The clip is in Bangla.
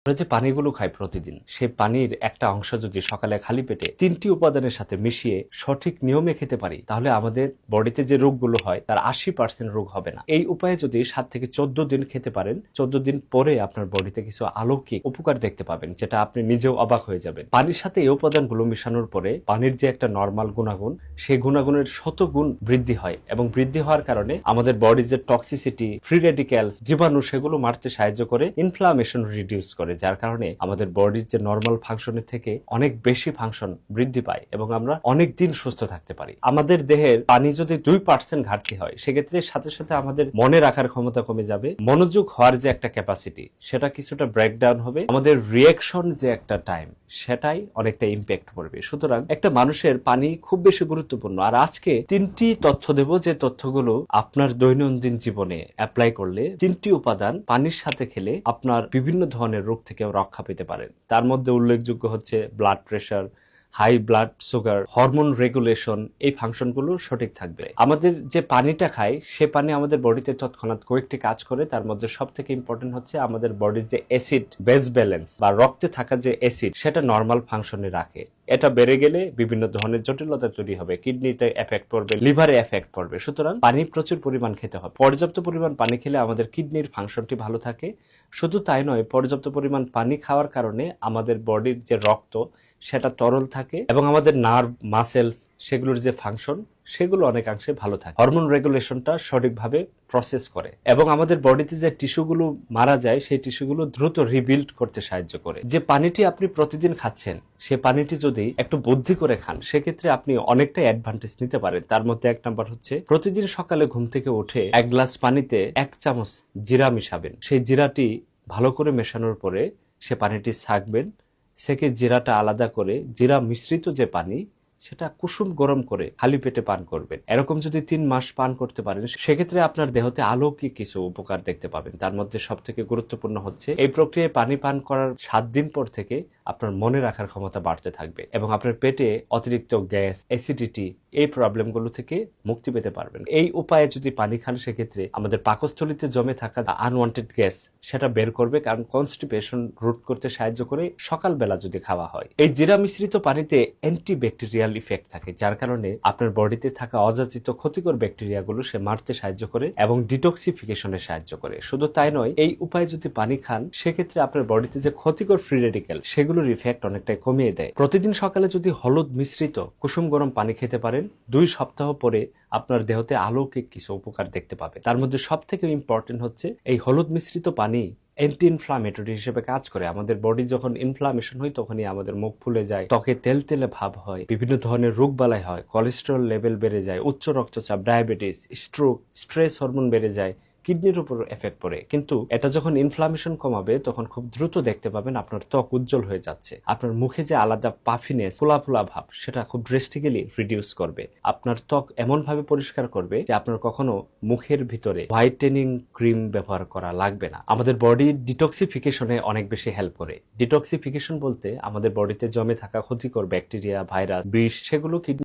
আমরা যে পানিগুলো খাই প্রতিদিন, সেই পানির একটা অংশ যদি সকালে খালি পেটে 3টি উপাদানের সাথে মিশিয়ে সঠিক নিয়মে খেতে পারি, তাহলে আমাদের বডিতে যে রোগগুলো হয় তার 80% রোগ হবে না। এই উপায়ে যদি 7 থেকে 14 দিন খেতে পারেন, 14 দিন পরে আপনার বডিতে কিছু অলৌকিক উপকার দেখতে পাবেন, যেটা আপনি নিজেও অবাক হয়ে যাবেন। পানির সাথে এই উপাদানগুলো মিশানোর পরে পানির যে একটা নরমাল গুণাগুণ, সেই গুণাগুণের শতগুণ বৃদ্ধি হয়, এবং বৃদ্ধি হওয়ার কারণে আমাদের বডির যে টক্সিসিটি, ফ্রি রেডিক্যালস, জীবাণু, সেগুলো মারতে সাহায্য করে, ইনফ্লামেশন রিডিউস করে, যার কারণে আমাদের বডির যে নরমাল ফাংশনের থেকে অনেক বেশি ফাংশন বৃদ্ধি পায় এবং আমরা অনেক দিন সুস্থ থাকতে পারি। আমাদের দেহের পানি যদি 2% ঘাটতি হয়, সেক্ষেত্রে সাথে সাথে আমাদের মনে রাখার ক্ষমতা কমে যাবে, মনোযোগ হওয়ার যে একটা ক্যাপাসিটি সেটা কিছুটা ব্রেকডাউন হবে, আমাদের রিয়াকশন যে একটা টাইম সেটাই অনেকটা ইম্প্যাক্ট করবে। সুতরাং একটা মানুষের পানি খুব বেশি গুরুত্বপূর্ণ। আর আজকে 3টি তথ্য দেব, যে তথ্যগুলো আপনার দৈনন্দিন জীবনে অ্যাপ্লাই করলে 3টি উপাদান পানির সাথে খেলে আপনার বিভিন্ন ধরনের রোগ থেকে রক্ষা পেতে পারেন। তার মধ্যে উল্লেখযোগ্য হচ্ছে blood pressure, high blood sugar, hormone regulation, এই ফাংশনগুলো সঠিক থাকবে। আমাদের যে পানিটা খাই, সে পানি আমাদের বডিতে তৎক্ষণাৎ কয়েকটি কাজ করে। তার মধ্যে সব থেকে ইম্পর্টেন্ট হচ্ছে আমাদের বডির যে অ্যাসিড বেস ব্যালেন্স বা রক্তে থাকা যে অ্যাসিড, সেটা নর্মাল ফাংশনে রাখে। এটা বেড়ে গেলে বিভিন্ন ধরনের জটিলতা তৈরি হবে, কিডনিতে এফেক্ট পড়বে, লিভারে এফেক্ট পড়বে। সুতরাং পানি প্রচুর পরিমাণ খেতে হবে। পর্যাপ্ত পরিমাণ পানি খেলে আমাদের কিডনির ফাংশনটি ভালো থাকে। শুধু তাই নয়, পর্যাপ্ত পরিমাণ পানি খাওয়ার কারণে আমাদের বডির যে রক্ত সেটা তরল থাকে এবং আমাদের নার্ভ, মাসেলস, সেগুলোর যে ফাংশন সেগুলো অনেকাংশে ভালো থাকে। হরমোন রেগুলেশনটা সঠিকভাবে প্রসেস করে এবং আমাদের বডিতে যে টিস্যুগুলো মারা যায়, সেই টিস্যুগুলো দ্রুত রিবিল্ড করতে সাহায্য করে। যে পানিটি আপনি প্রতিদিন খাচ্ছেন, সে পানিটি যদি একটু বুদ্ধি করে খান, সেক্ষেত্রে আপনি অনেকটা অ্যাডভান্টেজ নিতে পারেন। তার মধ্যে 1 নাম্বার হচ্ছে, প্রতিদিন সকালে ঘুম থেকে উঠে 1 গ্লাস পানিতে 1 চামচ জিরা মিশাবেন। সেই জিরাটি ভালো করে মেশানোর পরে সে পানিটি ছাঁকবেন, সেকে জিরাটা আলাদা করে জিরা মিশ্রিত যে পানি, সেটা কুসুম গরম করে খালি পেটে পান করবেন। এরকম যদি 3 মাস পান করতে পারেন, সেক্ষেত্রে আপনার দেহতে অলৌকিক কিছু উপকার দেখতে পাবেন। তার মধ্যে সব থেকে গুরুত্বপূর্ণ হচ্ছে, এই প্রক্রিয়ায় পানি পান করার 7 দিন পর থেকে আপনার মনে রাখার ক্ষমতা বাড়তে থাকবে এবং আপনার পেটে অতিরিক্ত গ্যাস, অ্যাসিডিটি, এই প্রবলেমগুলো থেকে মুক্তি পেতে পারবেন। এই উপায়ে যদি পানি খান, সেক্ষেত্রে আমাদের পাকস্থলীতে জমে থাকা আনওয়ান্টেড গ্যাস সেটা বের করবে, কারণ কনস্টিপেশন রোধ করতে সাহায্য করে সকালবেলা যদি খাওয়া হয়। এই জিরা মিশ্রিত পানিতে অ্যান্টিব্যাকটেরিয়াল ইফেক্ট থাকে, যার কারণে আপনার বডিতে থাকা অযাচিত ক্ষতিকর ব্যাকটেরিয়াগুলো সে মারতে সাহায্য করে এবং ডিটক্সিফিকেশনে সাহায্য করে। শুধু তাই নয়, এই উপায়ে যদি পানি খান, সেক্ষেত্রে আপনার বডিতে যে ক্ষতিকর ফ্রি রেডিক্যাল, সেগুলোর ইফেক্ট অনেকটাই কমিয়ে দেয়। প্রতিদিন সকালে যদি হলুদ মিশ্রিত কুসুম গরম পানি খেতে পারেন, 2 সপ্তাহ পরে আপনার দেহতে অলৌকিক কিছু উপকার দেখতে পাবে। তার মধ্যে সব থেকে ইম্পর্টেন্ট হচ্ছে, এই হলুদ মিশ্রিত পানি অ্যান্টি ইনফ্লামেটরি হিসেবে কাজ করে। আমাদের বডি যখন ইনফ্লামেশন হয়, তখনই আমাদের মুখ ফুলে যায়, ত্বকে তেলতেলে ভাব হয়, বিভিন্ন ধরনের রোগ বালাই হয়, কোলেস্টেরল লেভেল বেড়ে যায়, উচ্চ রক্তচাপ, ডায়াবেটিস, স্ট্রোক, স্ট্রেস হরমোন বেড়ে যায়, কিডনির উপর এফেক্ট পড়ে। কিন্তু এটা যখন ইনফ্লামেশন কমাবে, তখন খুব দ্রুত দেখতে পাবেন আপনার ত্বক উজ্জ্বল হয়ে যাচ্ছে। আপনার মুখে যে আলাদা পাফিনেস, ফোলা ফোলা ভাব, সেটা খুব ড্রেস্টিক্যালি রিডিউস করবে। আপনার ত্বক এমন ভাবে পরিষ্কার করবে যে আপনার কখনো মুখের ভিতরে হোয়াইটেনিং ক্রিম ব্যবহার করা লাগবে না। আমাদের বডি ডিটক্সিফিকেশনে অনেক বেশি হেল্প করে। ডিটক্সিফিকেশন বলতে আমাদের বডিতে জমে থাকা ক্ষতিকর ব্যাকটেরিয়া, ভাইরাস, বিষ, সেগুলো কিডনি